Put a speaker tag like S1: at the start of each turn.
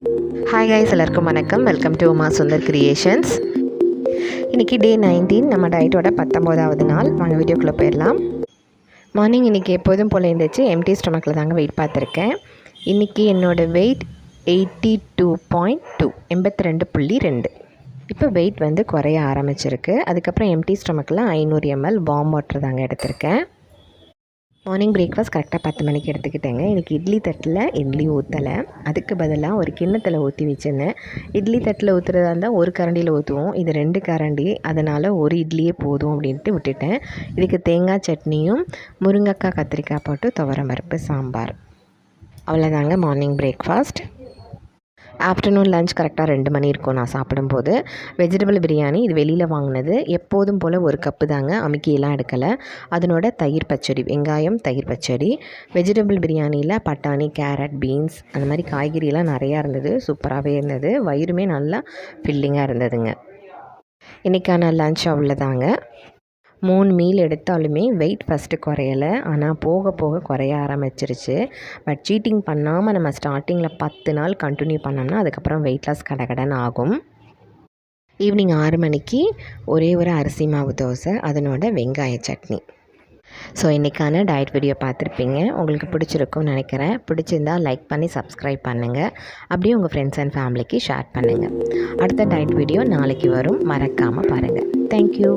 S1: Hi guys, எல்லாருக்கும் வணக்கம். Welcome to Uma Sundar creations. இன்றைக்கி டே 19, நம்ம டயட்டோட 19வது நாள். வாங்க வீடியோக்குள்ளே போயிடலாம். மார்னிங் இன்றைக்கி எப்போதும் போல் இருந்துச்சு, எம்டி ஸ்டொமக்கில் தாங்க வெயிட் பார்த்துருக்கேன். இன்றைக்கி என்னோடய வெயிட் 82.2 82.2. இப்போ வெயிட் வந்து குறைய ஆரம்பிச்சிருக்கு. அதுக்கப்புறம் எம்டி ஸ்டொமக்கில் 500 ml வார்ம் வாட்டர் தாங்க எடுத்திருக்கேன். மார்னிங் பிரேக்ஃபாஸ்ட் கரெக்டாக 10 மணிக்கு எடுத்துக்கிட்டேங்க. எனக்கு இட்லி தட்டில் இட்லி ஊற்றலை, அதுக்கு பதிலாக ஒரு கிண்ணத்தில் ஊற்றி வச்சுருந்தேன். இட்லி தட்டில் ஊற்றுறதா இருந்தால் ஒரு கரண்டியில் ஊற்றுவோம், இது 2 கரண்டி, அதனால் ஒரு இட்லியே போதும் அப்படின்ட்டு விட்டுட்டேன். இதுக்கு தேங்காய் சட்னியும் முருங்கைக்காய் கத்திரிக்காய் போட்டு துவரம் பருப்பு சாம்பார், அவ்வளோதாங்க மார்னிங் பிரேக்ஃபாஸ்ட். ஆஃப்டர்நூன் லஞ்ச் கரெக்டாக 2 மணி இருக்கும் நான் சாப்பிடும்போது. வெஜிடபிள் பிரியாணி, இது வெளியில் வாங்கினது. எப்போதும் போல் ஒரு கப்பு தாங்க, அமுக்கியெல்லாம் எடுக்கலை. அதனோட தயிர் பச்சடி, வெங்காயம் தயிர் பச்சடி. வெஜிடபிள் பிரியாணியில் பட்டாணி, கேரட், பீன்ஸ் அந்த மாதிரி காய்கறியெல்லாம் நிறையா இருந்தது. சூப்பராகவே இருந்தது. வயிறுமே நல்லா ஃபில்லிங்காக இருந்ததுங்க. இன்றைக்கான லஞ்ச் அவ்வளோதாங்க. 3 மீல் எடுத்தாலுமே வெயிட் ஃபஸ்ட்டு குறையலை, ஆனால் போக போக குறைய ஆரம்பிச்சிருச்சு. பட் சீட்டிங் பண்ணாமல் நம்ம ஸ்டார்டிங்கில் 10 நாள் கண்டினியூ பண்ணோம்னா அதுக்கப்புறம் வெயிட் லாஸ் கடகடன்னு ஆகும். ஈவினிங் 6 மணிக்கு ஒரே ஒரு அரிசி மாவு தோசை, அதனோட வெங்காய சட்னி. ஸோ இன்றைக்கான டயட் வீடியோ பார்த்துருப்பீங்க. உங்களுக்கு பிடிச்சிருக்கும்னு நினைக்கிறேன். பிடிச்சிருந்தால் லைக் பண்ணி சப்ஸ்கிரைப் பண்ணுங்கள். அப்படியே உங்கள் ஃப்ரெண்ட்ஸ் அண்ட் ஃபேமிலிக்கு ஷேர் பண்ணுங்கள். அடுத்த டயட் வீடியோ நாளைக்கு வரும், மறக்காமல் பாருங்கள். தேங்க்யூ.